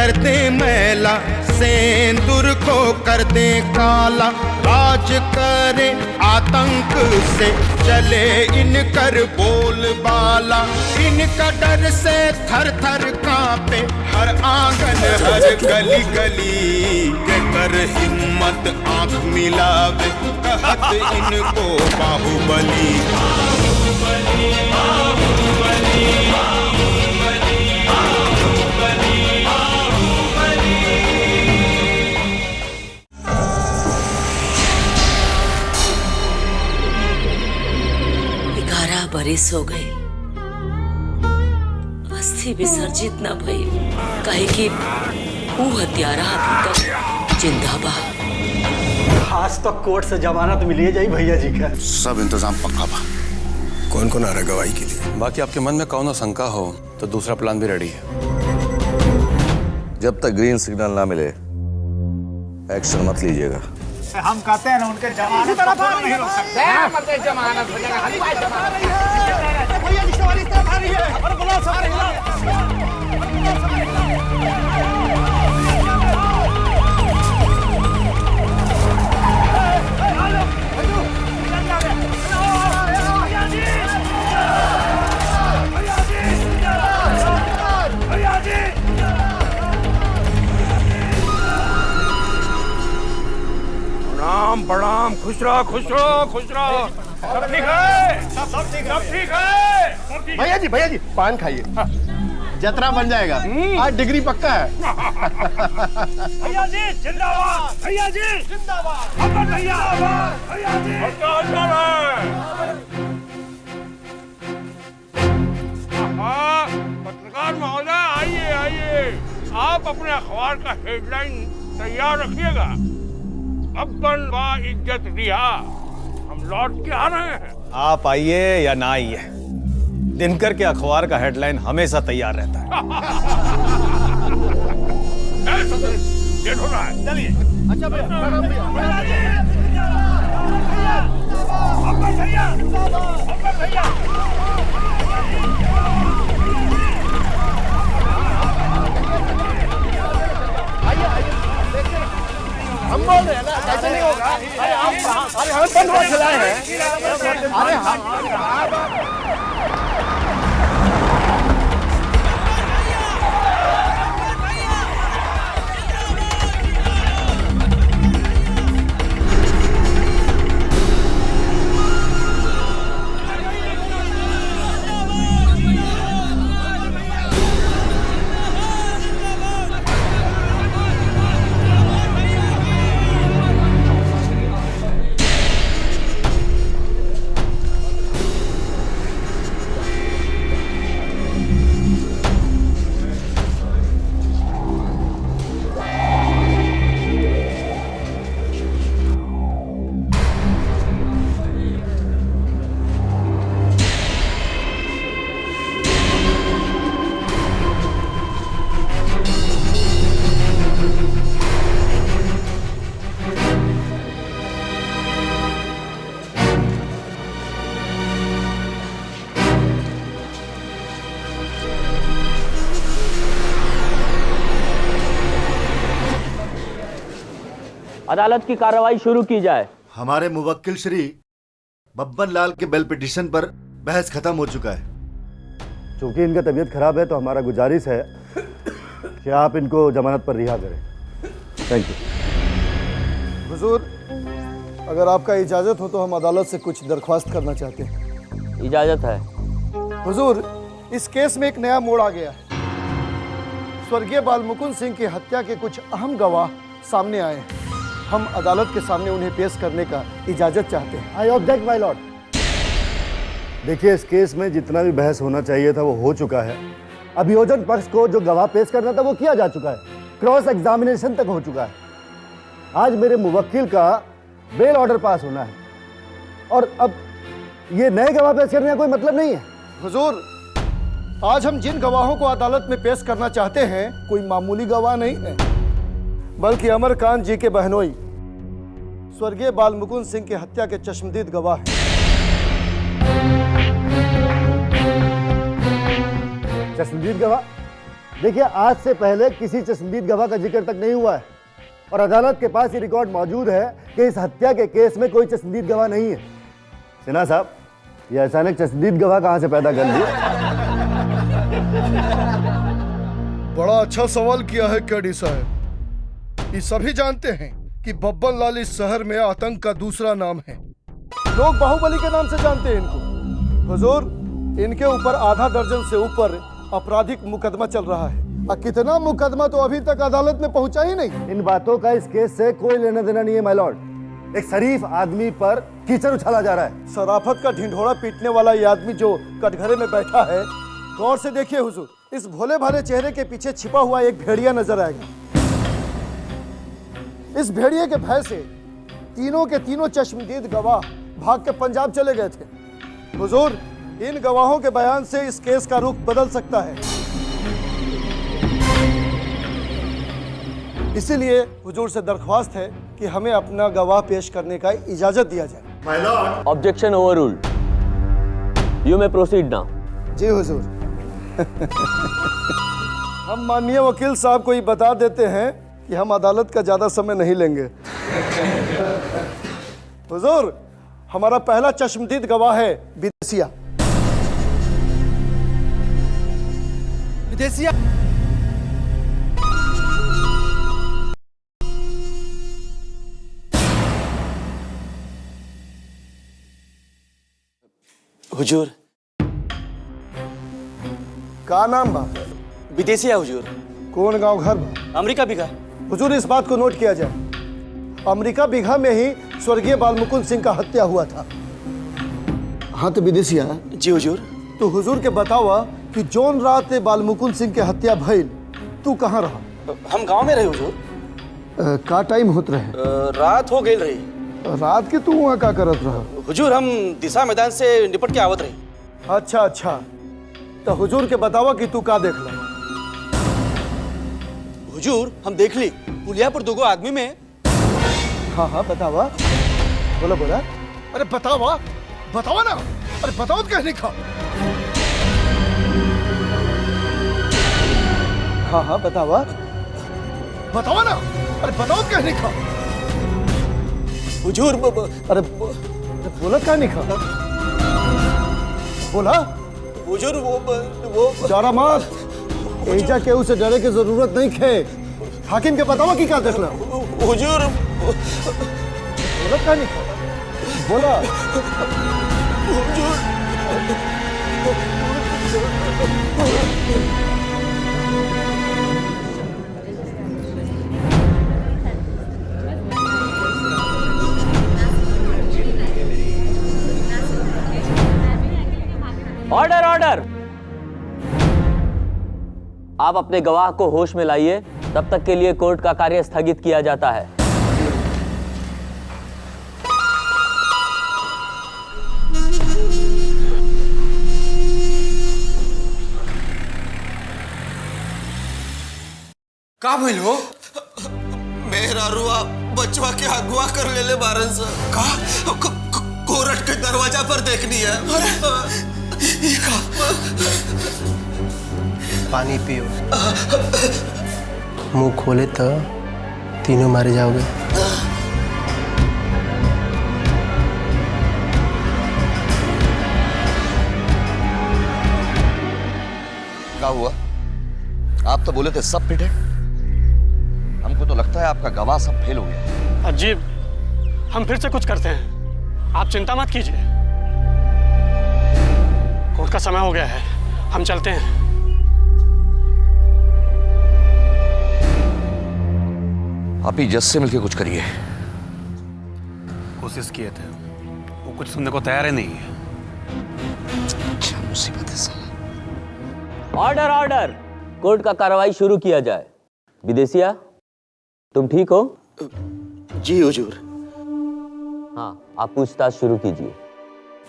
कर दे मैला, सेंदूर को कर दे काला। राज करे आतंक से चले इनकर बोलबाला, इनका डर से थर थर कांपे हर आंगन हर गली गली। के कर हिम्मत आंख मिलावे कहत इनको बाहुबली। बाहुबली बाहुबली बरिस हो गई, अस्थि विसर्जित न भई, कहे कि वो हत्यारा अभी तक जिंदा बा। आज तो कोर्ट से जमानत मिली जाई भैया जी का। सब इंतजाम पक्का बा। कौन कौन आ रहा गवाही के लिए? बाकी आपके मन में कौन शंका हो तो दूसरा प्लान भी रेडी है। जब तक ग्रीन सिग्नल ना मिले एक्शन मत लीजिएगा। हम कहते हैं ना उनके जमानत नहीं रोक सकते। जमानत हो जाएगा। भैया जी सवारी इस तरफ आ रही है। अरे बुला सवारी। प्रणाम, खुश रहो खुश रहो खुश रहो। सब ठीक है, सब ठीक है। भैया जी पान खाइए, जतरा बन जाएगा। आज डिग्री पक्का है। भैया जी जिंदाबाद, भैया जी जिंदाबाद, अमर भैया भैया जी पत्रकार महोदय आइए आइए, आप अपने अखबार का हेडलाइन तैयार रखिएगा। अब्बन व इज्जत रिहा, हम लौट के आ रहे हैं। आप आइए या ना आइए, दिनकर के अखबार का हेडलाइन हमेशा तैयार रहता है। लेट हो रहा है, चलिए। अच्छा भैया, अब्बन भैया, अब्बन भैया। हम बोल रहे हैं ना, ऐसा नहीं होगा। अरे हम बंद हुआ चलाए हैं। अरे हम अदालत की कार्रवाई शुरू की जाए। हमारे मुवक्किल श्री बब्बन लाल के बेल पिटीशन पर बहस खत्म हो चुका है। चूंकि इनका तबीयत खराब है तो हमारा गुजारिश है कि आप इनको जमानत पर रिहा करें। Thank you. हुजूर, अगर आपका इजाज़त हो तो हम अदालत से कुछ दरख्वास्त करना चाहते हैं। इजाज़त है। हुजूर, इस केस में एक नया मोड़ आ गया है। स्वर्गीय बाल मुकुंद सिंह की हत्या के कुछ अहम गवाह सामने आए हैं। हम अदालत के सामने उन्हें पेश करने का इजाज़त चाहते हैं। I object my Lord. देखिए, इस केस में जितना भी बहस होना चाहिए था वो हो चुका है। अभियोजन पक्ष को जो गवाह पेश करना था वो किया जा चुका है। क्रॉस एग्जामिनेशन तक हो चुका है। आज मेरे मुवक्किल का बेल ऑर्डर पास होना है और अब ये नए गवाह पेश करने का कोई मतलब नहीं है। हुजूर, आज हम जिन गवाहों को अदालत में पेश करना चाहते हैं कोई मामूली गवाह नहीं है, बल्कि अमरकांत जी के बहनोई स्वर्गीय बाल मुकुंद सिंह की हत्या के चश्मदीद गवाह हैं। चश्मदीद गवाह? देखिए, आज से पहले किसी चश्मदीद गवाह का जिक्र तक नहीं हुआ है और अदालत के पास ये रिकॉर्ड मौजूद है कि इस हत्या के केस में कोई चश्मदीद गवाह नहीं है। सिन्हा साहब, ये अचानक चश्मदीद गवाह कहां से पैदा कर लिया? बड़ा अच्छा सवाल किया है केडी साहब। ये सभी जानते हैं कि बब्बन लाल इस शहर में आतंक का दूसरा नाम है। लोग बाहुबली के नाम से जानते हैं इनको। हुजूर, इनके ऊपर आधा दर्जन से ऊपर आपराधिक मुकदमा चल रहा है और कितना मुकदमा तो अभी तक अदालत में पहुंचा ही नहीं। इन बातों का इस केस से कोई लेना देना नहीं है माय लॉर्ड। एक शरीफ आदमी पर कीचड़ उछाला जा रहा है। शराफत का ढिंढोरा पीटने वाला ये आदमी जो कटघरे में बैठा है, गौर से देखिए हुजूर, इस भोले भाले चेहरे के पीछे छिपा हुआ एक भेड़िया नजर आएगा। इस भेड़िए के भय से तीनों के तीनों चश्मदीद गवाह भाग के पंजाब चले गए थे। हुजूर, इन गवाहों के बयान से इस केस का रुख बदल सकता है। इसीलिए हुजूर से दरख्वास्त है कि हमें अपना गवाह पेश करने का इजाजत दिया जाए। My lord, objection overruled. You may proceed now. जी हुजूर। हम माननीय वकील साहब को ये बता देते हैं कि हम अदालत का ज्यादा समय नहीं लेंगे। हुजूर, हमारा पहला चश्मदीद गवाह है विदेशिया। विदेशिया हुजूर, का नाम बा? विदेशी है हुजूर। कौन गांव घर बा? अमेरिका बिगा। हुजूर, इस बात को नोट किया जाए, अमेरिका बिघा में ही स्वर्गीय बालमुकुंद सिंह का हत्या हुआ था। हाँ तो विदेशिया। जी हुजूर। तो हुजूर के बतावा कि जोन रात बालमुकुंद सिंह के हत्या भइल, तू कहाँ रहा? हम गांव में रहे हुजूर। का टाइम होत रहे? रात हो गई रही। रात के तू वहाँ का करत रहा? हुजूर, हम दिशा मैदान से निपट के आवत रही। अच्छा अच्छा, तो हुजूर के बतावा कि तू का देख ला? हुजूर, हम देख ली पुलिया पर दोगो आदमी में। हाँ हाँ बतावा, बोला बोला। अरे बतावा, बतावा ना। अरे बताओ तो कहने का। हाँ हाँ बतावा, बतावा ना। अरे बताओ तो कहने का। हुजूर, अरे बोला क्या नहीं खा? बोला हुजूर, वो डरा मत। एजा के उसे डरे की जरूरत नहीं खे। हाकिम के बतावा कि क्या देखना? हुजूर, बोला क्या नहीं खा? बोला हुजूर। Order order. आप अपने गवाह को होश में लाइए, तब तक के लिए कोर्ट का कार्य स्थगित किया जाता है। का भइल हो? मेरा रुआ बचवा के अगवा कर ले ले बारन से। का कोर्ट के दरवाजा पर देखनी है। अरे पानी पियो। मुंह खोले तो तीनों मारे जाओगे। क्या हुआ? आप तो बोले थे सब फिट है। हमको तो लगता है आपका गवाह सब फेल हो गया। अजीब, हम फिर से कुछ करते हैं, आप चिंता मत कीजिए। कोर्ट का समय हो गया है, हम चलते हैं। आप ही जज से मिलकर कुछ करिए। कोशिश किए थे, वो कुछ सुनने को तैयार ही नहीं है। क्या मुसीबत है साला। Order order. कोर्ट का कार्रवाई शुरू किया जाए। विदेशिया, तुम ठीक हो? जी हुजूर। हाँ, आप पूछताछ शुरू कीजिए।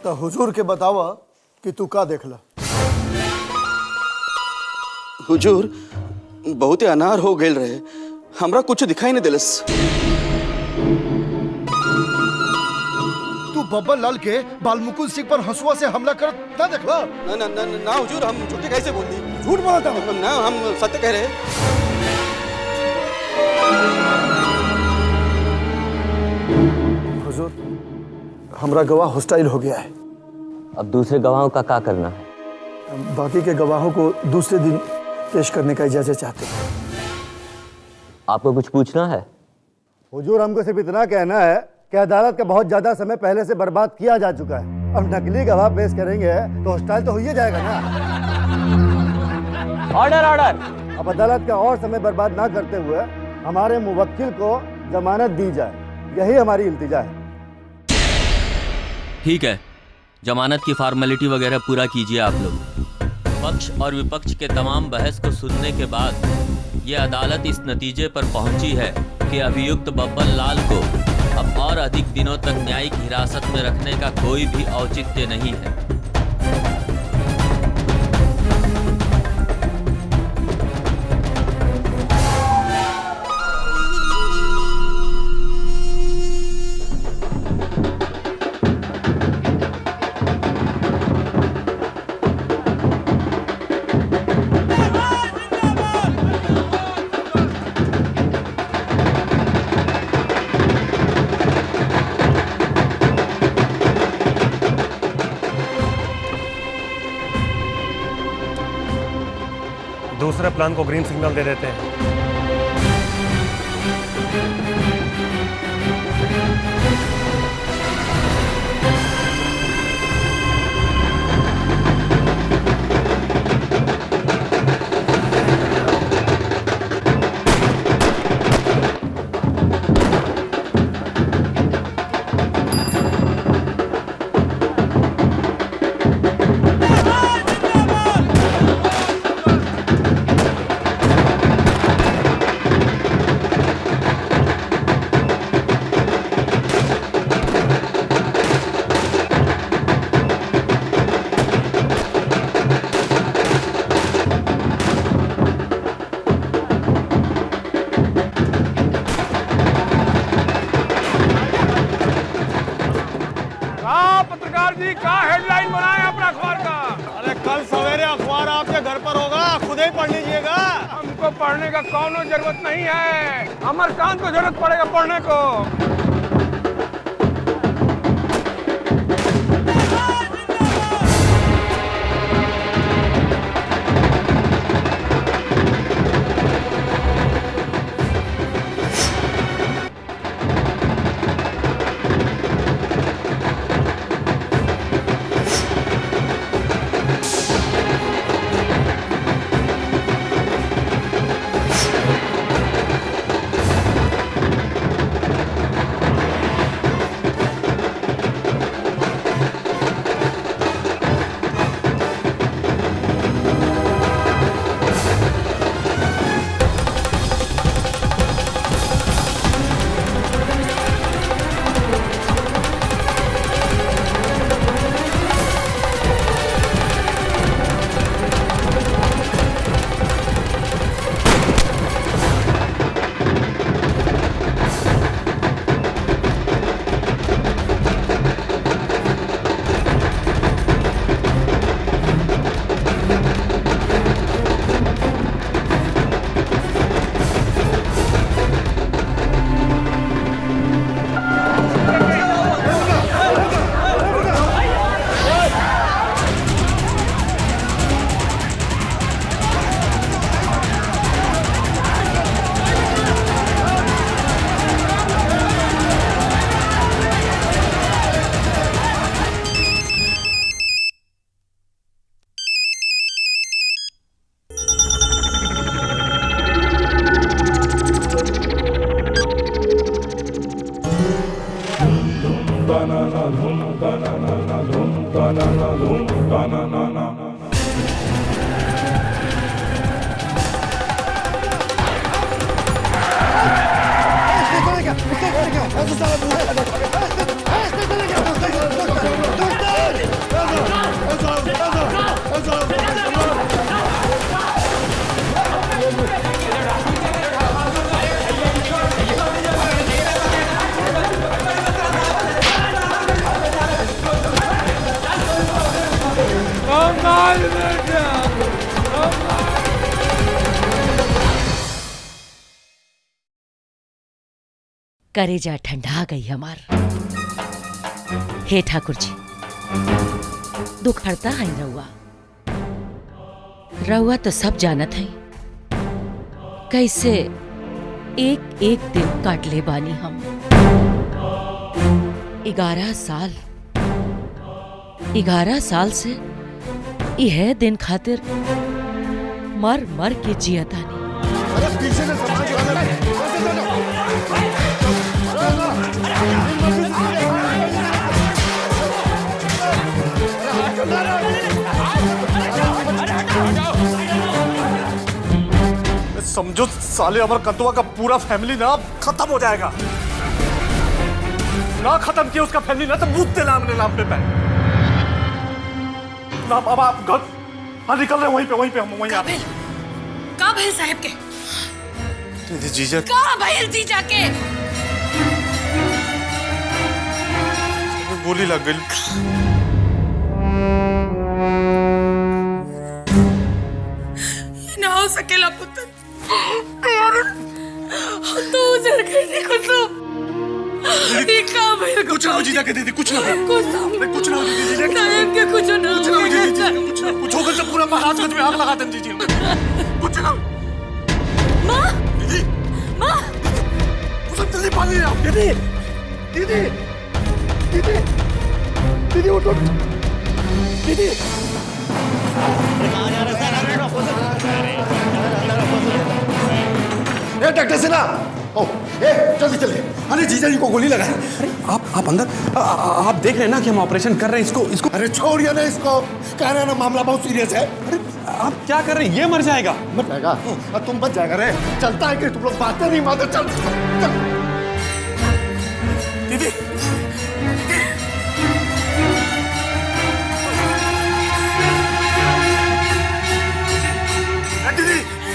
तो हुजूर के बतावा कि तू का देखला? हुजूर, बहुत ही अनार हो गए रहे, हमरा कुछ दिखाई नहीं दिलस। तू बब्बन लाल के बालमुकुंद सिंह पर हंसुआ से हमला कर ना देखला? ना ना ना ना हुजूर, हम झूठे कैसे बोल दी? झूठ बोलता हूँ ना, हम सत्य कह रहे हैं। हुजूर, हमरा गवाह हॉस्टाइल हो गया है। अब दूसरे गवाहों का क्या करना है? बाकी के गवाहों को दूसरे दिन पेश करने का इजाजत चाहते हैं। आपको कुछ पूछना है? हुजूर, हमको सिर्फ इतना कहना है कि अदालत का बहुत ज्यादा समय पहले से बर्बाद किया जा चुका है। अब नकली गवाह पेश करेंगे तो हॉस्टाइल तो हो ही जाएगा ना। Order order. अब अदालत का और समय बर्बाद ना करते हुए हमारे मुवक्किल को जमानत दी जाए, यही हमारी इल्तिजा है। ठीक है, जमानत की फॉर्मेलिटी वगैरह पूरा कीजिए आप लोग। पक्ष और विपक्ष के तमाम बहस को सुनने के बाद ये अदालत इस नतीजे पर पहुंची है कि अभियुक्त बब्बन लाल को अब और अधिक दिनों तक न्यायिक हिरासत में रखने का कोई भी औचित्य नहीं है। दूसरे प्लान को ग्रीन सिग्नल दे देते हैं। पत्रकार जी, क्या हेडलाइन बनाए अपना अखबार का? अरे कल सवेरे अखबार आपके घर पर होगा, खुद ही पढ़ लीजिएगा। हमको पढ़ने का कौनो जरूरत नहीं है, अमरकांत को जरूरत पड़ेगा पढ़ने को। करेजा ठंडा गई हमार। हे ठाकुर जी, दुख हरता है रउआ। रउआ तो सब जानत है कैसे एक एक दिन काट ले बानी हम। 11 साल से यह दिन खातिर मर मर के जियतानी। समझो साले अमर कंतुआ का पूरा फैमिली ना खत्म हो जाएगा। ना खत्म किया उसका फैमिली ना तो मुझसे नाम पे पे ना। अब आप हाँ निकल रहे वहीं पे हम वहीं आ रहे। का भैल साहब के जीजा का भैल जीजा के गोली लग गई। ना हो सकेला पुत्र। तो उजर गई कुछ ये का भैल कुछ ना हो जीजा के दीदी, कुछ ना हो कुछ ना हो जीजा साहब के कुछ ना हो कुछ होकर सब पूरा महाराज में आग लगा दें जीजी। कुछ ना माँ दीदी माँ सब जल्दी पानी आओ। दीदी दीदी दीदी दीदी उठो दीदी। डॉक्टर सिन्हा जल्दी चलिए। अरे जीजा जी को गोली लगा है। अरे आप अंदर आप देख रहे हैं ना कि हम ऑपरेशन कर रहे हैं इसको। अरे छोड़िए ना इसको, कह रहे हैं ना मामला बहुत सीरियस है। अरे आप क्या कर रहे हैं? ये मर जाएगा। मर जाएगा? तुम बच जाएगा रे। चलता है कि तुम लोग बातें नहीं मानते। चल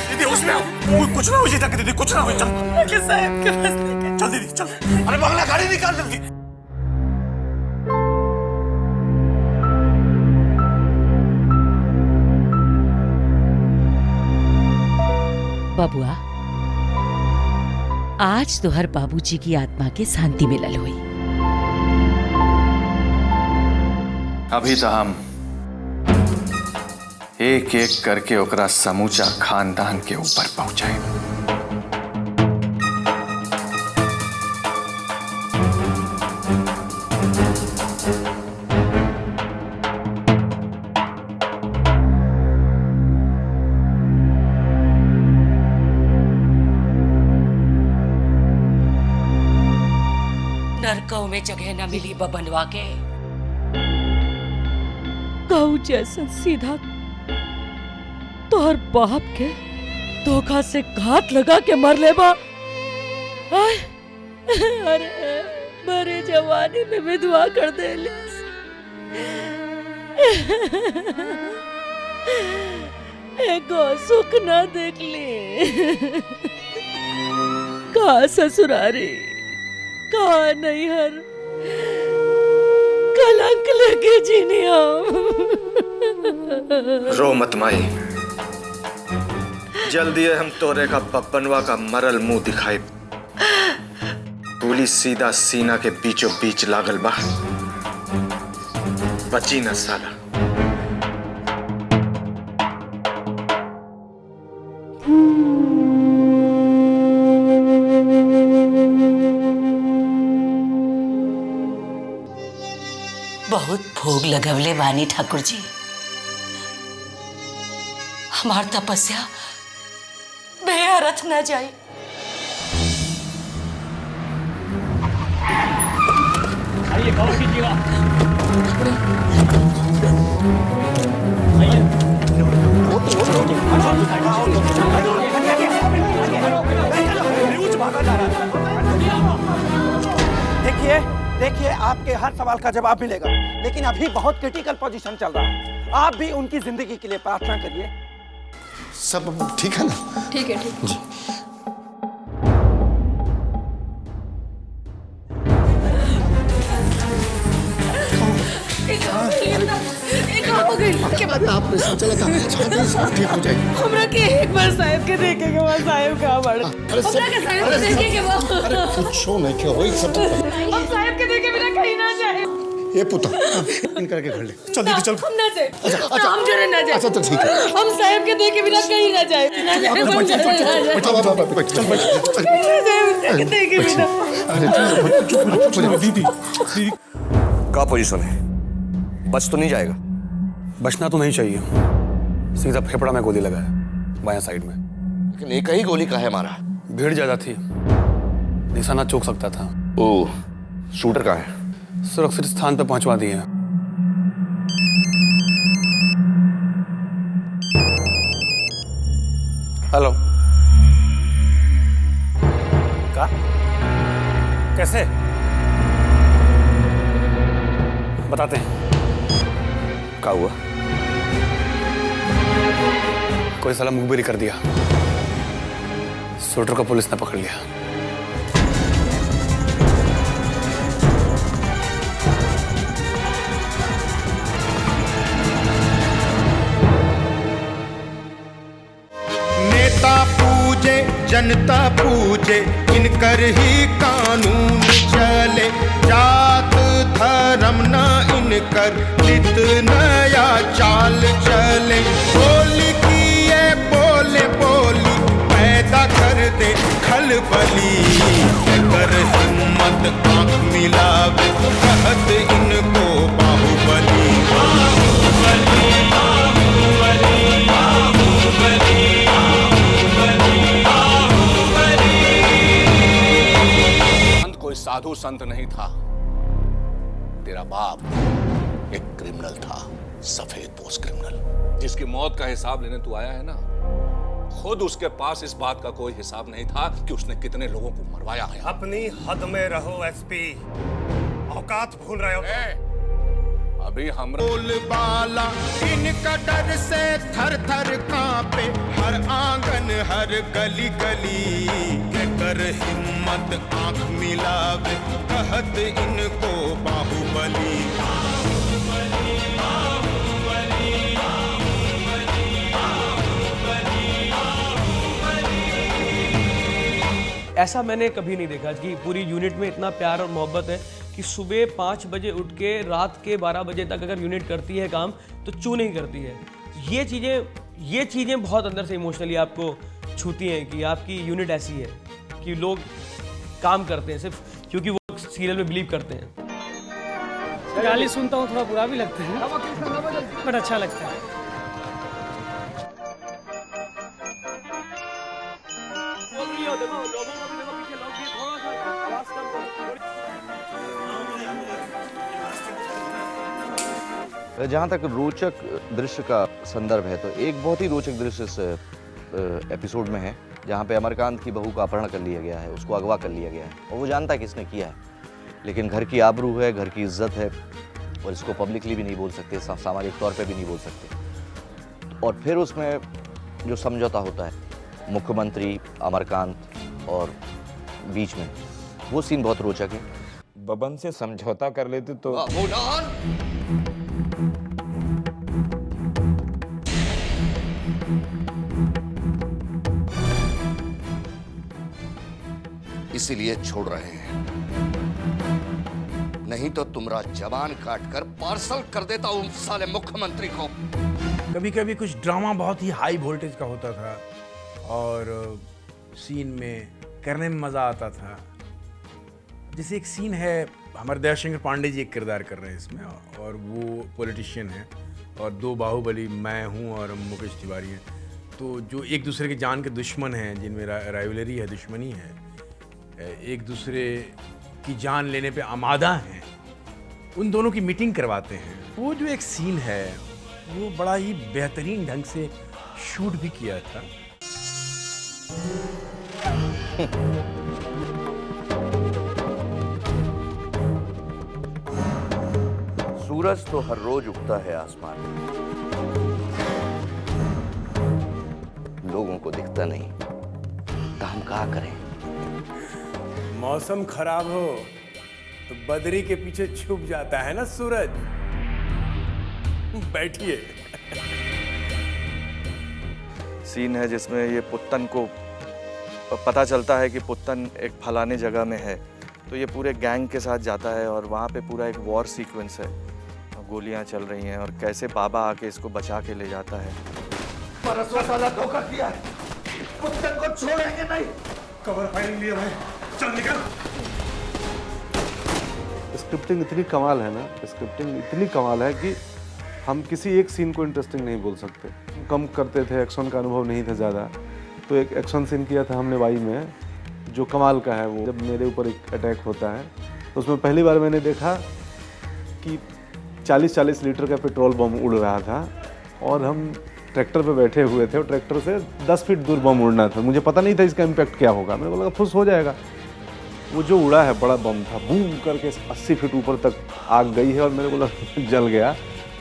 दीदी होश में आओ। कुछ ना हो जीजा के दीदी, कुछ ना हो। चल साहब के पास लेकर चल दीदी चल। अरे बंगला गाड़ी निकाल जल्दी। बबुआ, आज तो हर बाबूजी की आत्मा के शांति मिलल हुई। अभी तो हम एक एक करके ओकरा समूचा खानदान के ऊपर पहुंचाए। नरकों में जगह न मिली बबनवा के। गऊ जैसा सीधा तोहर बाप के धोखा से घात लगा के मर ले बा। अरे बड़े जवानी में विधवा कर दे। एगो सुख ना देख ली। का ससुरारी का नैहर कलंक लगे जीनी रो मत माई, जल्दी हम तोरे का बब्बनवा का मरल मुंह दिखाई। गोली सीधा सीना के बीचों बीच लागल बा। बची न साला। बहुत भोग लगवले वानी ठाकुर जी। हमार तपस्या बेअर्थ न जाए। आइए गौर कीजिएगा। देखिए आपके हर सवाल का जवाब मिलेगा, लेकिन अभी बहुत क्रिटिकल पोजीशन चल रहा है। आप भी उनकी जिंदगी के लिए प्रार्थना करिए। सब ठीक है ना? ठीक है ठीक जी। हो गई अरे आप प्रेशर चला था, सब ठीक हो जाएगी। हमरा के एक बार साहब के देखे के बाद साहब का बड़ हमरा के साहब के देखे के बाद अरे कुछो नहीं क्या होई सब हम साहब के देखे बिना कहीं ना जाए। ये पुत्र इन करके घर ले चल दीदी चल। हम ना जाए। हम जरूर ना जाए। अच्छा तो ठीक है। हम साहब के देखे बिना कहीं ना जाए। ना जाए। हम जरूर ना जाए। देखे बिना। अरे चुप दीदी क्या पोजीशन है? बच तो नहीं जाएगा? बचना तो नहीं चाहिए, सीधा फेफड़ा में गोली लगा है, बायां साइड में। लेकिन एक ही गोली का है मारा? भीड़ ज्यादा थी, निशाना चूक सकता था। ओह, शूटर कहाँ है? सुरक्षित स्थान पर पहुंचवा दिए हैं। हेलो। का? कैसे? बताते हैं। क्या हुआ? कोई साला मुखबिरी कर दिया, शूटर को पुलिस ने पकड़ लिया। नेता पूजे जनता पूजे, इनकर ही कानून चले। जात धर्म न इनकर नित नया चाल चले। बोली किए बोले बोली पैदा कर दे खलबली। कर हिम्मत आंख मिलावे कहत इनको बाहुबली। बाहुबली बाहुबली बाहुबली। कोई साधु संत नहीं था, तेरा बाप एक क्रिमिनल था, सफेद पोस्ट क्रिमिनल, जिसकी मौत का हिसाब लेने तू आया है ना। खुद उसके पास इस बात का कोई हिसाब नहीं था कि उसने कितने लोगों को मरवाया है। अपनी हद में रहो एसपी, औकात भूल रहे हो। अभी हम बोलबाला इनका डर से थर थर कांपे। हर आंगन हर गली गली। कर हिम्मत आंख मिलावे कहत इनको बाहुबली। बाहुबली बाहुबली बाहुबली बाहुबली। ऐसा मैंने कभी नहीं देखा कि पूरी यूनिट में इतना प्यार और मोहब्बत है कि सुबह 5 बजे उठ के रात के 12 बजे तक अगर यूनिट करती है काम तो चू नहीं करती है। ये चीज़ें बहुत अंदर से इमोशनली आपको छूती हैं कि आपकी यूनिट ऐसी है कि लोग काम करते हैं सिर्फ क्योंकि वो सीरियल में बिलीव करते हैं। गाली सुनता हूँ, थोड़ा बुरा भी लगता है बट अच्छा लगता है। जहाँ तक रोचक दृश्य का संदर्भ है तो एक बहुत ही रोचक दृश्य इस एपिसोड में है जहाँ पे अमरकांत की बहू का अपहरण कर लिया गया है, उसको अगवा कर लिया गया है और वो जानता है किसने किया है, लेकिन घर की आबरू है, घर की इज्जत है और इसको पब्लिकली भी नहीं बोल सकते, सामाजिक तौर पे भी नहीं बोल सकते। और फिर उसमें जो समझौता होता है मुख्यमंत्री अमरकांत और बीच में, वो सीन बहुत रोचक है। बबन से समझौता कर लेते तो इसीलिए छोड़ रहे हैं, नहीं तो तुम्हारा जवान काट कर पार्सल कर देता हूं साले मुख्यमंत्री को। कभी कभी कुछ ड्रामा बहुत ही हाई वोल्टेज का होता था और सीन में करने में मजा आता था। जैसे एक सीन है, हमारे दयाशंकर पांडे जी एक किरदार कर रहे हैं इसमें और वो पॉलिटिशियन है और 2 बाहुबली मैं हूँ और मुकेश तिवारी हैं, तो जो एक दूसरे के जान के दुश्मन हैं, जिनमें राइवलरी है, दुश्मनी है, एक दूसरे की जान लेने पे आमादा हैं, उन दोनों की मीटिंग करवाते हैं। वो जो एक सीन है वो बड़ा ही बेहतरीन ढंग से शूट भी किया था। सूरज तो हर रोज उगता है आसमान में, लोगों को दिखता नहीं, तो हम क्या करें? मौसम खराब हो तो बदरी के पीछे छुप जाता है ना सूरज। बैठिए। सीन है जिसमें ये पुत्तन को पता चलता है कि पुत्तन एक फलाने जगह में है, तो ये पूरे गैंग के साथ जाता है और वहाँ पे पूरा एक वॉर सीक्वेंस है, गोलियाँ चल रही हैं और कैसे बाबा आके इसको बचा के ले जाता है। परसवा साला धोखा किया है, पुत्तन को छोड़ेंगे नहीं। कवर फायरिंग लिए भाई, चल निकल। स्क्रिप्टिंग इतनी कमाल है ना, स्क्रिप्टिंग इतनी कमाल है कि हम किसी एक सीन को इंटरेस्टिंग नहीं बोल सकते। कम करते थे, एक्शन का अनुभव नहीं था ज़्यादा, तो एक एक्शन सीन किया था हमने वाई में जो कमाल का है। वो जब मेरे ऊपर एक अटैक होता है तो उसमें पहली बार मैंने देखा कि 40-40 लीटर का पेट्रोल बम उड़ रहा था और हम ट्रैक्टर पे बैठे हुए थे और ट्रैक्टर से 10 फीट दूर बम उड़ना था। मुझे पता नहीं था इसका इम्पैक्ट क्या होगा, मैंने बोला फुस हो जाएगा। वो जो उड़ा है बड़ा बम था, बूम करके 80 फीट ऊपर तक आग गई है और मेरे बोला जल गया।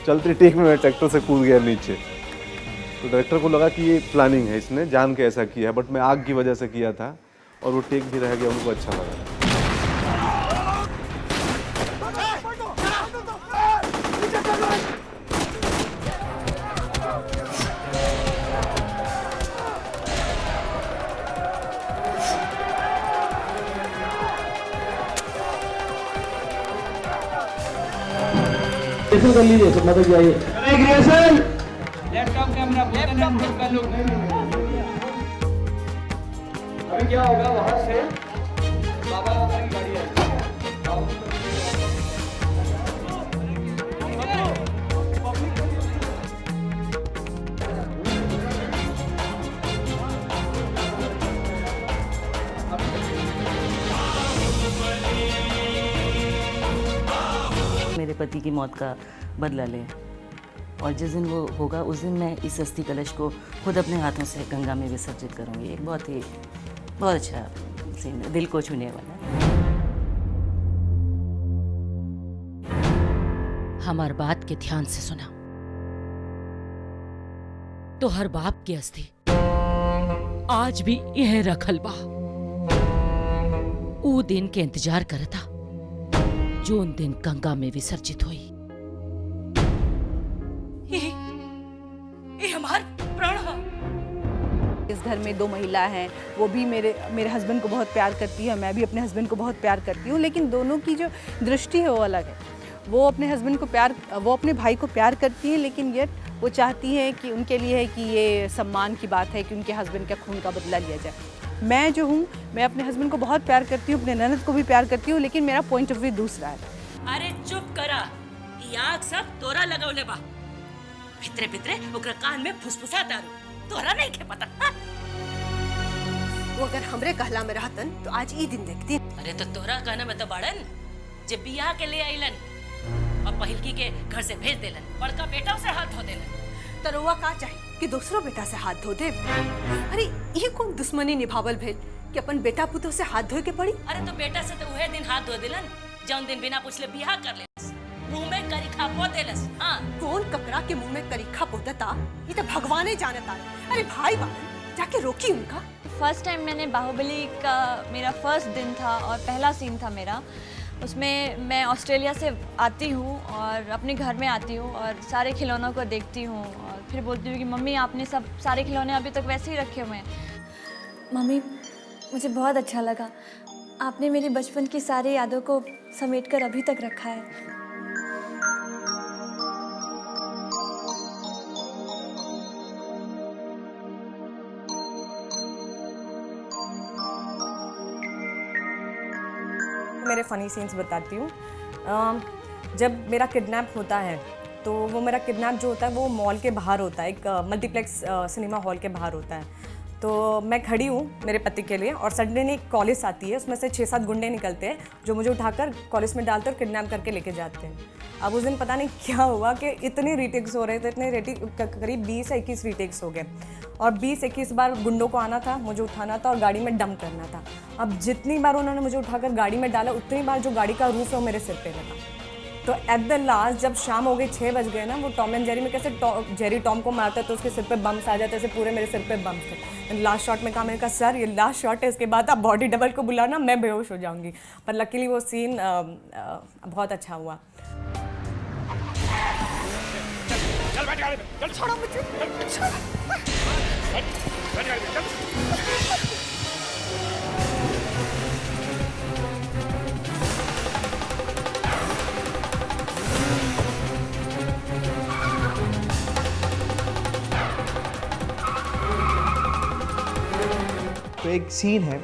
चलते टेक में मैं ट्रैक्टर से कूद गया नीचे, तो डायरेक्टर को लगा कि ये प्लानिंग है, इसने जान के ऐसा किया है, बट मैं आग की वजह से किया था और वो टेक भी रह गया, उनको अच्छा लगा। कर लीजिए, सपना तक जाइए। लैपटॉप कैमरा लैपटॉप का लुक। अभी क्या होगा, वहां से बाबा की गाड़ी है। मेरे पति की मौत का बदला ले, और जिस दिन वो होगा उस दिन मैं इस अस्थि कलश को खुद अपने हाथों से गंगा में विसर्जित करूंगी। एक बहुत अच्छा सीन, दिल को छूने वाला। हमार बात के ध्यान से सुना तो हर बाप की अस्थि आज भी यह रखल बा। ऊ दिन के इंतजार करता जो उन दिन गंगा में विसर्जित हुई। ये हमार प्राण है। इस घर में 2 महिला हैं, वो भी मेरे हस्बैंड को बहुत प्यार करती है, मैं भी अपने हस्बैंड को बहुत प्यार करती हूँ, लेकिन दोनों की जो दृष्टि है वो अलग है। वो अपने भाई को प्यार करती है, लेकिन ये वो चाहती है कि उनके लिए है कि ये सम्मान की बात है कि उनके हस्बैंड का खून का बदला लिया जाए। मैं जो हूँ, मैं अपने हस्बैंड को बहुत प्यार करती हूँ, अपने ननद को भी प्यार करती हूँ, लेकिन मेरा पॉइंट ऑफ व्यू दूसरा है। अरे चुप करा, ई आग सब तोरा लगौले बा। भितरे भितरे ओकरा कान में फुसफुसा दारू, तोरा नहीं के पता। हाँ? वो अगर हमरे कहला में रहतन तो आज ई दिन देखती। अरे तो तोरा कहना में तो बाड़न जे बियाह के ले आइलन और पहिलकी के घर से भेज देलन, बड़का बेटा से हाथ धो देलन। तरुआ का चाहिए कि दूसरों बेटा से हाथ धो दे? अरे ये कौन दुश्मनी निभावल भेल कि अपन बेटा पुतो से हाथ धोए के पड़ी? अरे तो बेटा से तो वह दिन हाथ धो देलन जौन दिन बिना पूछले बियाह कर लेलस, मुंह में करीखा पो देलस। हाँ, कौन ककरा के मुंह में करीखा पोतता, ये तो भगवाने जानता है। अरे भाई बाबन जाके रोकी उनका। फर्स्ट टाइम मैंने बाहुबली का मेरा फर्स्ट दिन था और पहला सीन था मेरा। उसमें मैं ऑस्ट्रेलिया से आती हूँ और अपने घर में आती हूँ और सारे खिलौनों को देखती हूँ और फिर बोलती हूँ कि मम्मी आपने सब सारे खिलौने अभी तक वैसे ही रखे हुए हैं। मम्मी मुझे बहुत अच्छा लगा, आपने मेरी बचपन की सारी यादों को समेटकर अभी तक रखा है। मेरे फ़नी सीन्स बताती हूँ। जब मेरा किडनैप होता है तो वो मेरा किडनैप जो होता है वो मॉल के बाहर होता है, एक मल्टीप्लेक्स सिनेमा हॉल के बाहर होता है। तो मैं खड़ी हूँ मेरे पति के लिए और सडनली एक कॉलेज आती है, उसमें से 6-7 गुंडे निकलते हैं जो मुझे उठाकर कॉलेज में डालते और किडनैप करके लेके जाते हैं। अब उस दिन पता नहीं क्या हुआ कि इतने रीटेक्स हो रहे थे, करीब 20 या 21 रीटेक्स हो गए और 20-21 बार गुंडों को आना था, मुझे उठाना था और गाड़ी में डंप करना था। अब जितनी बार उन्होंने मुझे उठाकर गाड़ी में डाला उतनी बार जो गाड़ी का रूफ है वो मेरे सिर पे लगा। तो एट द लास्ट जब शाम हो गई 6 बज गए ना, वो टॉम एंड जेरी में कैसे जेरी टॉम को मारता है तो उसके सिर पे बम्स आ जाते, ऐसे पूरे मेरे सिर पे बम्स थे। लास्ट शॉट में कहा, मैंने कहा सर ये लास्ट शॉट है, इसके बाद आप बॉडी डबल को बुलाना, मैं बेहोश हो जाऊंगी। पर लकीली वो सीन बहुत अच्छा हुआ। चल बैठ गाड़ी में, चल छोड़ो मुझे, बैठ गाड़ी में, चल। तो एक सीन है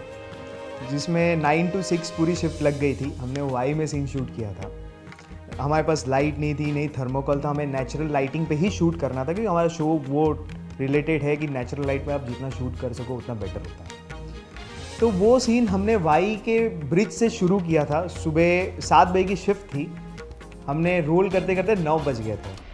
जिसमें 9 to 6 पूरी शिफ्ट लग गई थी। हमने वाई में सीन शूट किया था। हमारे पास लाइट नहीं थी, नहीं थर्मोकोल था, हमें नेचुरल लाइटिंग पे ही शूट करना था, क्योंकि हमारा शो वो रिलेटेड है कि नेचुरल लाइट में आप जितना शूट कर सको उतना बेटर होता है। तो वो सीन हमने वाई के ब्रिज से शुरू किया था। सुबह 7 बजे की शिफ्ट थी, हमने रोल करते करते 9 बज गए थे।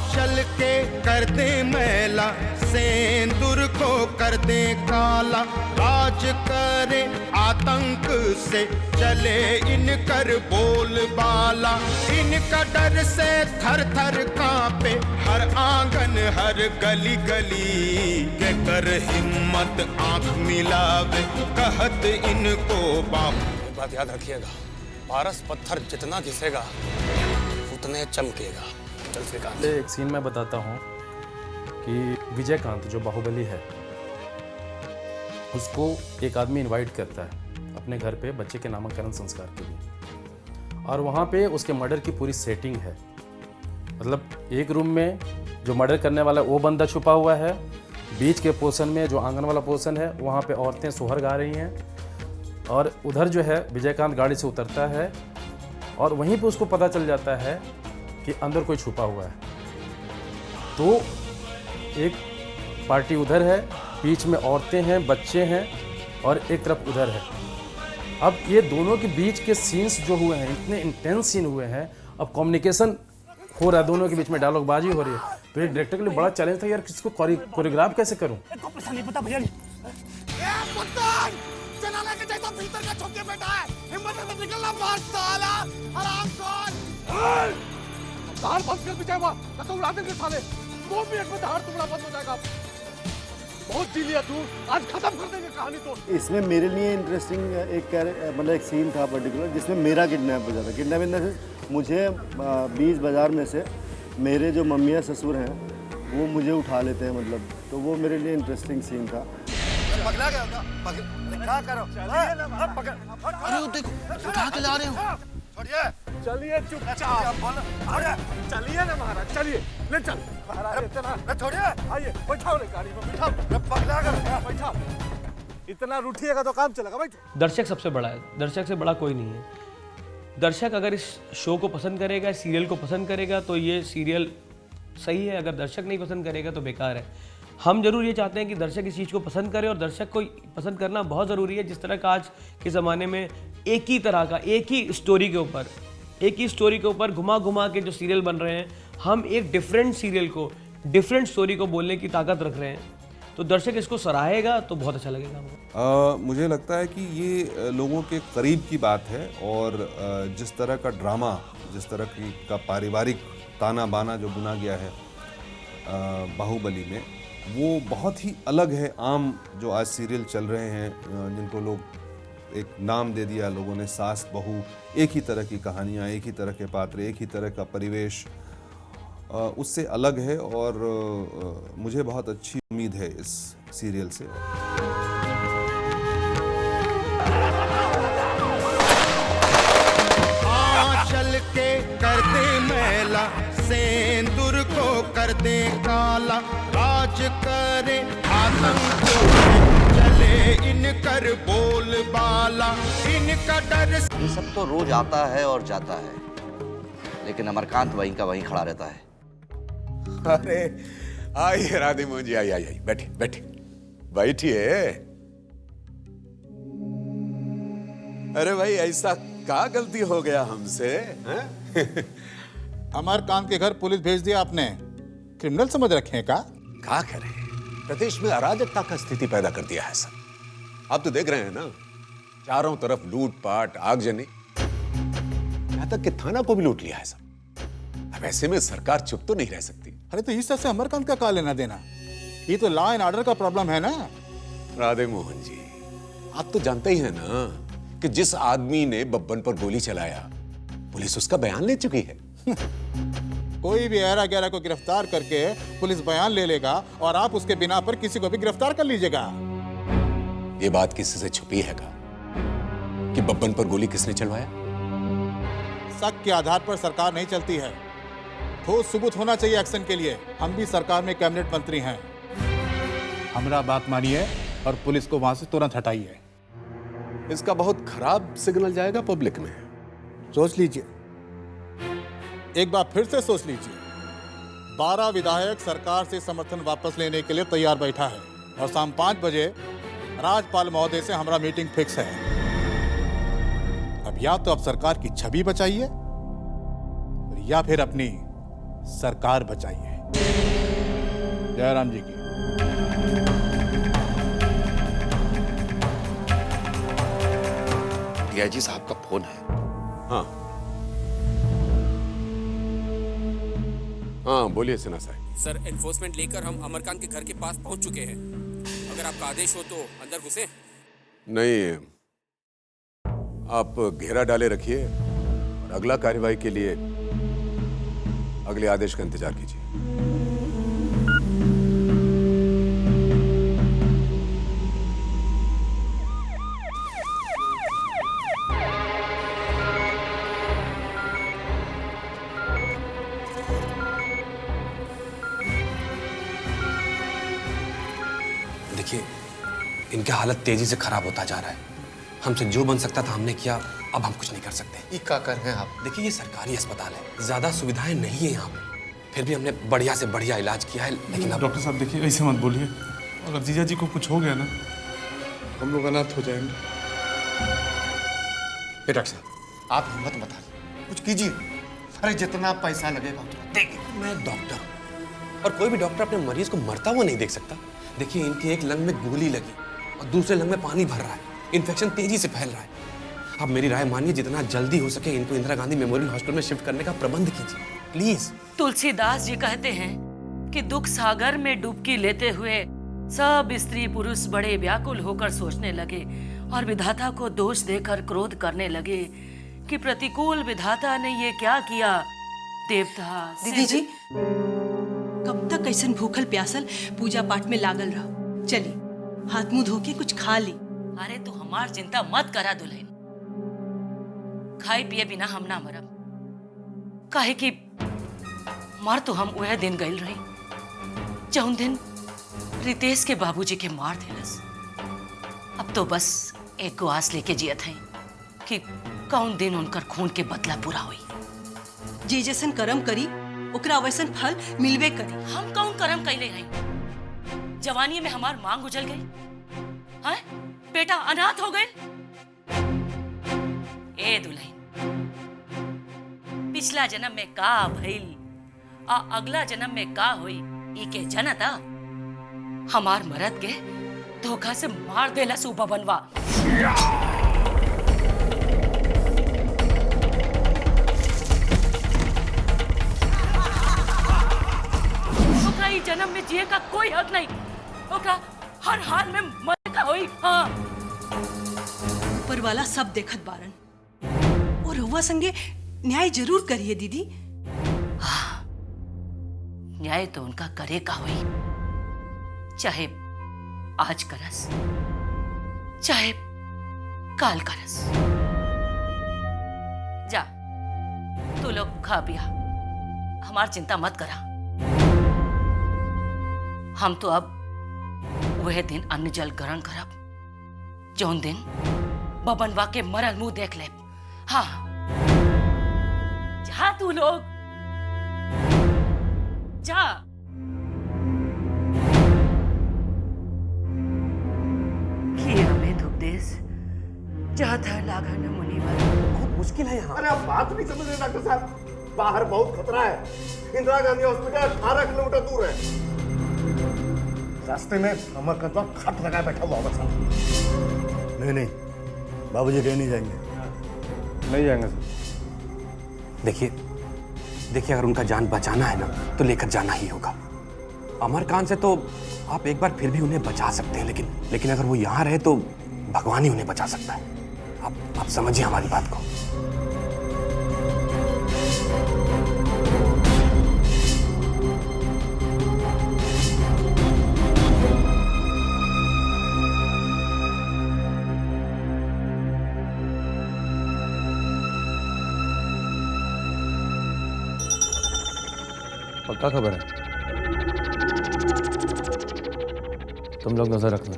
चल के कर दे मैला, सेंदूर को कर दे काला, राज करे आतंक से चले इनकर बोलबाला, इनका डर से थर थर कांपे हर आंगन हर गली गली, के कर हिम्मत आंख मिलावे कहत इनको बाप। बात याद रखिएगा, पारस पत्थर जितना घिसेगा उतने चमकेगा। चल श्रीकांत। एक सीन मैं बताता हूँ कि विजयकांत जो बाहुबली है, उसको एक आदमी इनवाइट करता है अपने घर पे बच्चे के नामकरण संस्कार के लिए, और वहाँ पे उसके मर्डर की पूरी सेटिंग है। मतलब एक रूम में जो मर्डर करने वाला वो बंदा छुपा हुआ है, बीच के पोर्शन में जो आंगन वाला पोर्शन है वहाँ पे औरतें सोहर गा रही हैं, और उधर जो है विजयकांत गाड़ी से उतरता है और वहीं पे उसको पता चल जाता है कि अंदर कोई छुपा हुआ है। तो एक पार्टी उधर है, बीच में औरतें हैं, बच्चे हैं, और एक तरफ उधर है। अब ये दोनों के बीच के सीन्स जो हुए हैं, इतने इंटेंस सीन हुए हैं, अब कम्युनिकेशन हो रहा है दोनों के बीच में, डायलॉगबाजी हो रही है। तो ये डायरेक्टर के लिए बड़ा चैलेंज था यार, किसको कोरियोग्राफ कैसे करूं। नहीं पता भैया जनाला के जैसा भीतर का छुप के बैठा है, हिम्मत है तो निकलना बाहर साला, आराम कर। धार बंद कर पीछे हुआ, तो उड़ा देंगे साले, 2 मिनट में धार टुकड़ा बंद हो जाएगा। बहुत जी लिया तू, आज खत्म कर देंगे कहानी तो। इसमें मेरे लिए इंटरेस्टिंग मतलब एक सीन था पर्टिकुलर, जिसमें मेरा किडनैप हो जाता। किडनैप इन द सेंस मुझे 20 बाजार में से मेरे जो मम्मी या ससुर हैं वो मुझे उठा लेते हैं, मतलब तो वो मेरे लिए इंटरेस्टिंग सीन था। पगला गया था, क्या करो, अरे देखो उठा के ला रहे हो, छोड़िए, चलिए चुपचाप, चलिए ना महाराज, चलिए ले चल महाराज, इतना छोड़िए, आइए बैठाओ ले गाड़ी में, बैठाओ, पगला गया, बैठाओ, इतना रूठिएगा तो काम चलेगा। बैठो। दर्शक सबसे बड़ा है, दर्शक से बड़ा कोई नहीं है। दर्शक अगर इस शो को पसंद करेगा, सीरियल को पसंद करेगा, तो ये सीरियल सही है। अगर दर्शक नहीं पसंद करेगा तो बेकार है। हम जरूर ये चाहते हैं कि दर्शक इस चीज़ को पसंद करे, और दर्शक को पसंद करना बहुत ज़रूरी है। जिस तरह का आज के ज़माने में एक ही तरह का, एक ही स्टोरी के ऊपर घुमा घुमा के जो सीरियल बन रहे हैं, हम एक डिफरेंट सीरियल को, डिफरेंट स्टोरी को बोलने की ताकत रख रहे हैं। तो दर्शक इसको सराहेगा तो बहुत अच्छा लगेगा हमको। मुझे लगता है कि ये लोगों के करीब की बात है, और जिस तरह का ड्रामा, जिस तरह का पारिवारिक ताना बाना जो बुना गया है बाहुबली में, वो बहुत ही अलग है आम जो आज सीरियल चल रहे हैं, जिनको लोग एक नाम दे दिया लोगों ने, सास बहू, एक ही तरह की कहानियाँ, एक ही तरह के पात्र, एक ही तरह का परिवेश, उससे अलग है। और मुझे बहुत अच्छी उम्मीद है इस सीरियल से। चल के कर दे मैला, सेंदूर को कर दे काला, राज करे आतंक चले इनकर बोलबाला, इनका डर। ये सब तो रोज आता है और जाता है, लेकिन अमरकांत वहीं का वहीं खड़ा रहता है। अरे आइए राधे मोहन जी, आइए आइए, बैठिए बैठिए, बैठिए। अरे भाई, ऐसा क्या गलती हो गया हमसे? अमरकांत के घर पुलिस भेज दिया आपने, क्रिमिनल समझ रखे हैं क्या करें, प्रदेश में अराजकता का स्थिति पैदा कर दिया है सब। आप तो देख रहे हैं ना, चारों तरफ लूटपाट, आगजनी, यहां तक कि थाना को भी लूट लिया है सब। अब ऐसे में सरकार चुप तो नहीं रह सकती। अरे तो इस तरह से अमरकांत का क्या लेना देना, ये तो लॉ एंड ऑर्डर का प्रॉब्लम है ना। राधे मोहन जी, आप तो जानते ही हैं ना कि जिस आदमी ने बब्बन पर गोली चलाया पुलिस उसका बयान ले चुकी है। कोई भी ऐरा गैरा को गिरफ्तार करके पुलिस बयान ले लेगा और आप उसके बिना पर किसी को भी गिरफ्तार कर लीजिएगा। ये बात किसी से छुपी है कि बब्बन पर गोली किसने चलवाया? शक के आधार पर सरकार नहीं चलती है, ठोस सबूत होना चाहिए एक्शन के लिए। हम भी सरकार में कैबिनेट मंत्री हैं। हमारा बात मानिए और पुलिस को वहां से तुरंत हटाइए। इसका बहुत खराब सिग्नल जाएगा पब्लिक में। सोच लीजिए, एक बार फिर से सोच लीजिए। 12 विधायक सरकार से समर्थन वापस लेने के लिए तैयार बैठा है और शाम 5 बजे राज्यपाल महोदय से हमारा मीटिंग फिक्स है। अब या तो आप सरकार की छवि बचाइए या फिर अपनी सरकार बचाइए। जयराम जी की। डीआईजी साहब का फोन है। हाँ हाँ, बोलिए सिन्हा साहब। सर, एनफोर्समेंट लेकर हम अमरकांत के घर के पास पहुंच चुके हैं। अगर आपका आदेश हो तो अंदर घुसे। नहीं, आप घेरा डाले रखिए और अगला कार्यवाही के लिए अगले आदेश का इंतजार कीजिए। देखिए, इनका हालत तेजी से खराब होता जा रहा है। हमसे जो बन सकता था हमने किया, अब हम कुछ नहीं कर सकते। ये क्या कर रहे हैं आप? देखिए, ये सरकारी अस्पताल है, ज्यादा सुविधाएं नहीं है यहाँ पे। फिर भी हमने बढ़िया से बढ़िया इलाज किया है, लेकिन अब... डॉक्टर साहब देखिए, ऐसे मत बोलिए। अगर जीजा जी को कुछ हो गया ना, हम लोग अनाथ हो जाएंगे। डॉक्टर साहब, आप हिम्मत मत हारिए, कुछ कीजिए। अरे जितना पैसा लगेगा उतना देंगे। मैं डॉक्टर हूँ और कोई भी डॉक्टर अपने मरीज को मरता हुआ नहीं देख सकता। देखिए, इनके एक लंग में गोली लगी और दूसरे लंग में पानी भर रहा है। इन्फेक्शन तेजी से फैल रहा है। अब मेरी राय मानिए, जितना जल्दी हो सके इनको इंदिरा गांधी मेमोरियल हॉस्पिटल में शिफ्ट करने का प्रबंध कीजिए, प्लीज। तुलसीदास जी कहते हैं कि दुख सागर में डुबकी लेते हुए सब स्त्री पुरुष बड़े व्याकुल होकर सोचने लगे और विधाता को दोष देकर क्रोध करने लगे कि प्रतिकूल विधाता ने ये क्या किया। देवता दीदी जी, कब तक ऐसन भूखल प्यासल पूजा पाठ में लागल रहो? चली हाथ मुंह धो के कुछ खा ली। अरे तू हमार चिंता मत करा दुल्हन, खाए पिए बिना हम ना मरब। काहे कि मर तो हम वह दिन गइल रही जौन दिन रितेश के बाबूजी के मार दिलस। अब तो बस एक गो आस लेके जियत हैं कि कौन दिन उनकर खून के बदला पूरा हुई। जे जैसन कर्म करी ओकरा वैसन फल मिलबे करी। हम कौन कर्म कैले रही? जवानी में हमार मांग उजल गई, हाँ? बेटा अनाथ हो गए। ए दुल्हन, पिछला जन्म में का भइल आ अगला जन्म में का होई ई के जनता। हमार मरद के धोखा से मार देला सूबा बनवा। ओकरा ई जन्म में जिए का कोई हक नहीं। ओकरा हर हाल में मरे का होई। हाँ, ऊपर वाला सब देखत बारन और रउआ संगे न्याय जरूर करिए दीदी। हाँ, न्याय तो उनका करे का हुई, चाहे आज करस चाहे काल करस। जा तू लोग खा पिया, हमार चिंता मत करा। हम तो अब वह दिन अन्न जल ग्रहण करब जौन दिन बबनवा के मरल मुंह देख ले। हाँ, जा तू लोग जा। किया में उपदेश जात है लागन मुनिवर। बहुत मुश्किल है यहाँ। अरे आप बात नहीं समझ रहे डॉक्टर साहब, बाहर बहुत खतरा है। इंदिरा गांधी हॉस्पिटल 18 किलोमीटर दूर है। रास्ते में अमरकंतवा खट लगाए बैठा हुआ बस। नहीं, बाबूजी कहीं नहीं जाएंगे। नहीं जाएंगे सर। देखिए, अगर उनका जान बचाना है ना तो लेकर जाना ही होगा। अमरकांत से तो आप एक बार फिर भी उन्हें बचा सकते हैं, लेकिन अगर वो यहाँ रहे तो भगवान ही उन्हें बचा सकता है। आप समझिए हमारी बात को। पक्का खबर है? तुम लोग नजर रखना।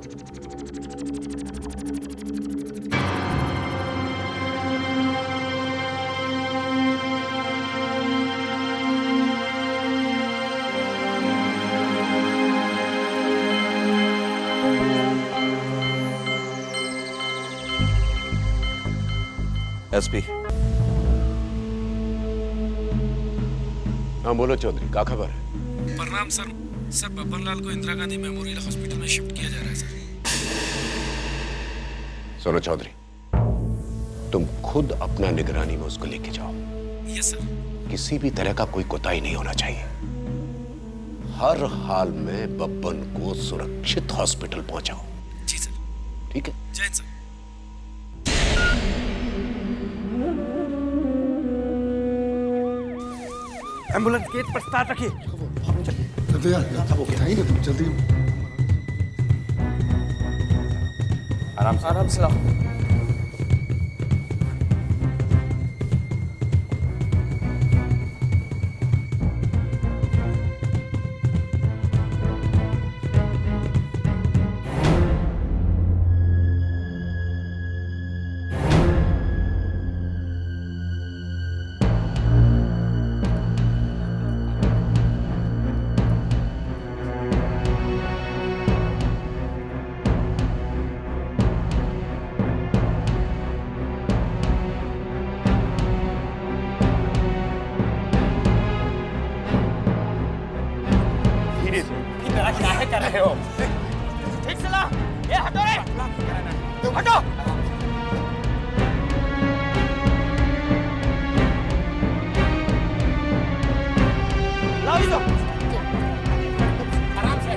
एसपी। हाँ बोलो चौधरी, क्या खबर है? प्रणाम सर। सर बब्बन लाल को इंदिरा गांधी मेमोरियल हॉस्पिटल में शिफ्ट किया जा रहा है सर। सुनो चौधरी, तुम खुद अपना निगरानी में उसको लेके जाओ। Yes sir. किसी भी तरह का कोई कोताही नहीं होना चाहिए। हर हाल में बब्बन को सुरक्षित हॉस्पिटल पहुंचाओ। जी सर। ठीक है? जय हिंद सर। एम्बुलेंस गेट पर स्टार्ट रखिए। जल्दी यार, वो उठाएंगे तुम जल्दी। आराम से लाओ। क्या कर रहे हो? ठीक से ला। ये हटो रे। हटो। लाओ इसको। आराम से।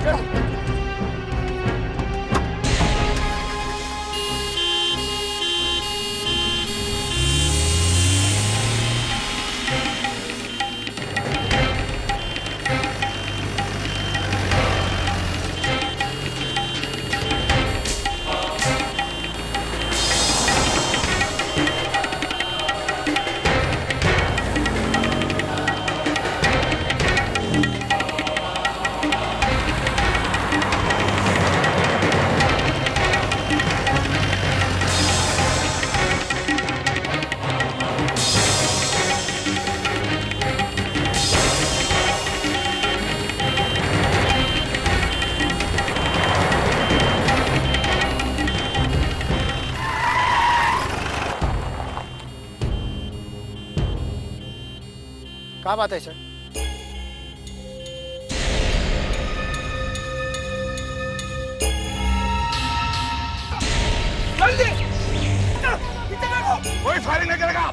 क्या बात है सर? जल्दी कोई फायरिंग नहीं करेगा।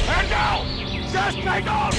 Head down! Just lay down!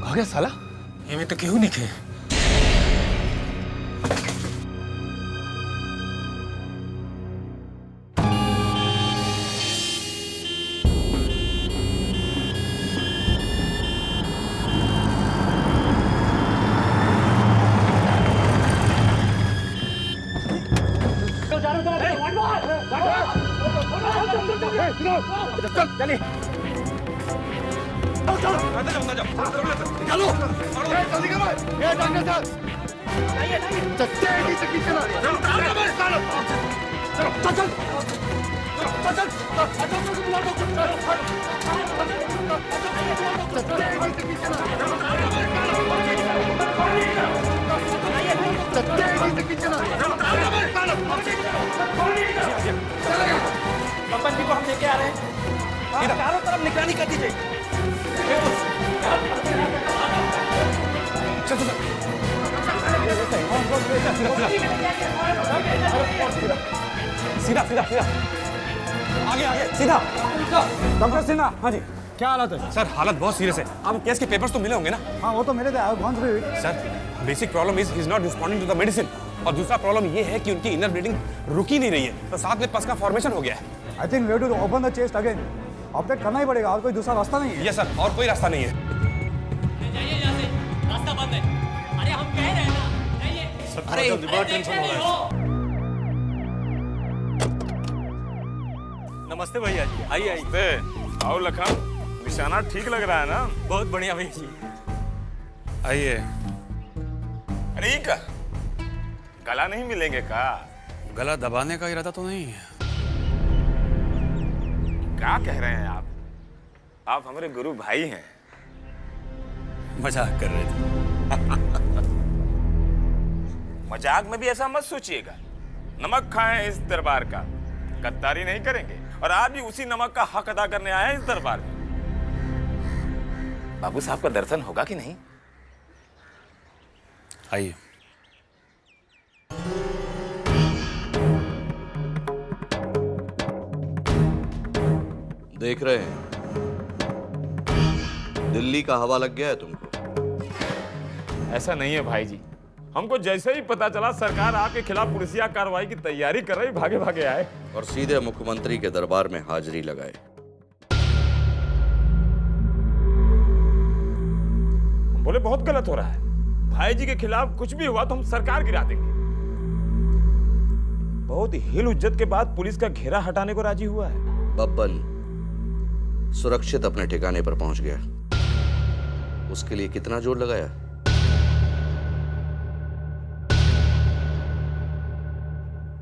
हो गया साला? ये में तो क्यों नहीं खे? चलिए चलो जल्दी करो। ये डॉक्टर साहब तेजी से खींचना। चलो चल चल चल चल चल पप्पन जी को हम लेके आ रहे हैं, चारों तरफ निगरानी कर दीजिए। सीधा सीधा सीधा आगे आगे सीधा। डॉक्टर सिन्हा, हाँ जी, क्या हालत है? सर हालत बहुत सीरियस है। आपको केस के पेपर्स तो मिले होंगे ना? हाँ वो तो मेरे sir basic problem is not responding to the medicine, और दूसरा प्रॉब्लम ये है कि उनकी इनर ब्लीडिंग रुक ही नहीं रही है, तो साथ में पस का फॉर्मेशन हो गया है। I think we have to open the chest again. Operate करना ही पड़ेगा, और कोई दूसरा रास्ता नहीं है। यस सर, और कोई रास्ता नहीं है। रास्ता बंद है। अरे हम कह रहे हैं ना, सर थोड़ा जल्दी, बहुत टेंशन हो रहा है। नमस्ते भैया जी, आइए आइए। आओ लखन, निशाना ठीक लग रहा है ना? बहुत बढ़िया भैया जी। आइए। अरे का गला नहीं मिलेंगे का? गला दबाने का इरादा तो नहीं है। क्या कह रहे हैं आप? आप हमारे गुरु भाई हैं। मजाक कर रहे थे। मजाक में भी ऐसा मत सोचिएगा। नमक खाएं इस दरबार का, गद्दारी नहीं करेंगे, और आज भी उसी नमक का हक अदा करने आए हैं इस दरबार में। बाबू साहब का दर्शन होगा कि नहीं? आइए। देख रहे हैं दिल्ली का हवा लग गया है तुमको? ऐसा नहीं है भाई जी, हमको जैसे ही पता चला सरकार आपके खिलाफ पुलिसिया कार्रवाई की तैयारी कर रही, भागे भागे आए और सीधे मुख्यमंत्री के दरबार में हाजिरी लगाए। हम बोले बहुत गलत हो रहा है, भाई जी के खिलाफ कुछ भी हुआ तो हम सरकार गिरा देंगे। बहुत हिल हुज्जत के बाद पुलिस का घेरा हटाने को राजी हुआ है। बब्बन सुरक्षित अपने ठिकाने पर पहुंच गया, उसके लिए कितना जोर लगाया?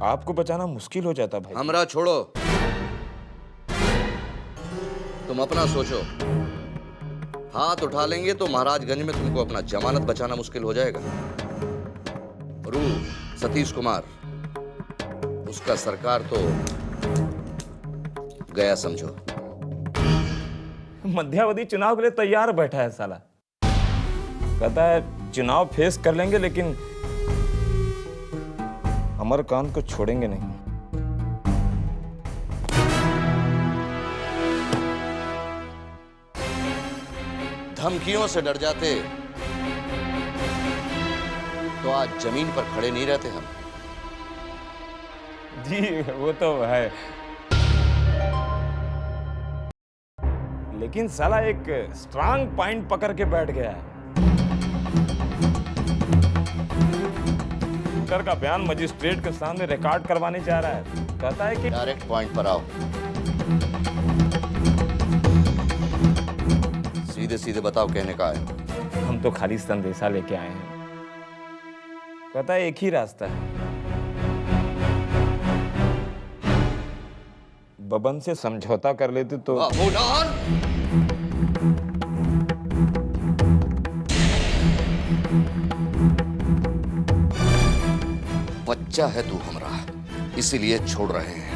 आपको बचाना मुश्किल हो जाता भाई। हमरा छोड़ो, तुम अपना सोचो। हाथ उठा लेंगे तो महाराजगंज में तुमको अपना जमानत बचाना मुश्किल हो जाएगा। रू सतीश कुमार, उसका सरकार तो गया समझो। मध्यावधि चुनाव के लिए तैयार बैठा है साला। कहता है चुनाव फेस कर लेंगे लेकिन अमरकांत को छोड़ेंगे नहीं। धमकियों से डर जाते तो आज जमीन पर खड़े नहीं रहते हम। जी वो तो है, लेकिन साला एक स्ट्रांग पॉइंट पकड़ के बैठ गया है। शूटर का बयान मजिस्ट्रेट के सामने रिकॉर्ड करवाने जा रहा है। कहता है कि डायरेक्ट पॉइंट पर आओ, सीधे सीधे बताओ कहने का है। हम तो खाली संदेशा लेके आए हैं। कहता है एक ही रास्ता है, बबन से समझौता कर लेते तो। बच्चा है तू हमरा, इसीलिए छोड़ रहे हैं,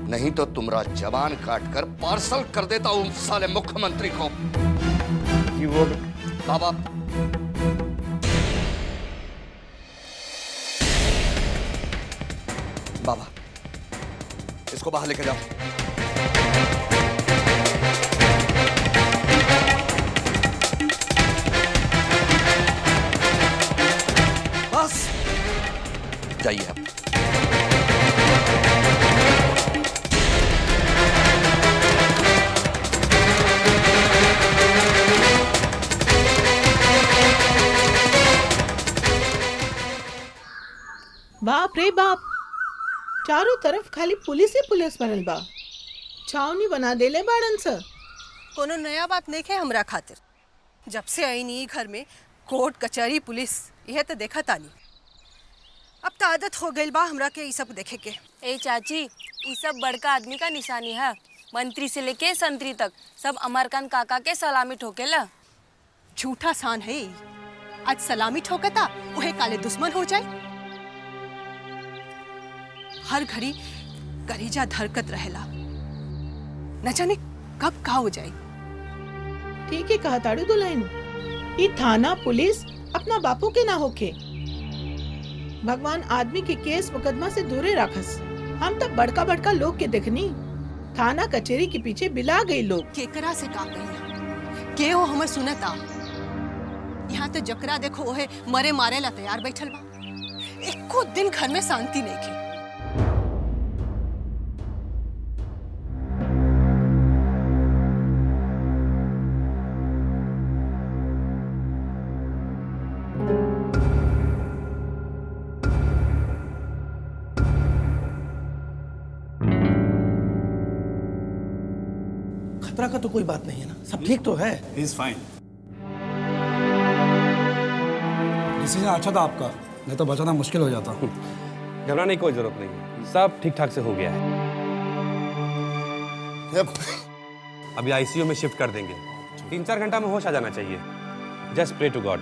नहीं तो तुम्हारा जवान काट कर पार्सल कर देता हूं साले मुख्यमंत्री को। जी वो बाबा बाबा इसको बाहर लेके जाओ। बस जाइए आप। बाप रे बाप, चारों तरफ खाली पुलिस ही पुलिस बनल बा। छावनी बना देले बाड़न स। कोनो नया बात नहीं है हमरा खातिर। जब से आई नहीं घर में कोर्ट कचहरी पुलिस, यह तो देखा तानी। अब तो आदत हो गई बा हमरा के ये सब देखे के। ए चाची, ये सब बड़का आदमी का निशानी है। मंत्री से लेके संतरी तक सब अमरकांत काका के सलामी ठोकेला। झूठा सान है ई। आज सलामी ठोकता उहे काले दुश्मन हो जाए। हर घड़ी करीजा धरकत रहेला, न जाने कब का हो जाए। ठीक है कहा ताड़ू दुल्हन, ये थाना पुलिस अपना बापू के ना होके। भगवान आदमी के केस मुकदमा से दूरे रखस। हम तब बड़का बड़का लोग के देखनी, थाना कचेरी के पीछे बिला गई लोग। केकरा से का कही के हो हमर सुनता। यहाँ तो जकरा देखो ओहे मरे मारे ला तैयार बैठल बा। एको दिन घर में शांति नहीं की। खतरा का तो कोई बात नहीं है ना, सब ठीक तो है। Is fine. डिसीजन अच्छा था आपका, नहीं तो बचाना मुश्किल हो जाता। घबराने की कोई जरूरत नहीं है, सब ठीक ठाक से हो गया है। अभी आईसीयू में शिफ्ट कर देंगे, 3-4 घंटा में होश आ जाना चाहिए। Just pray to God.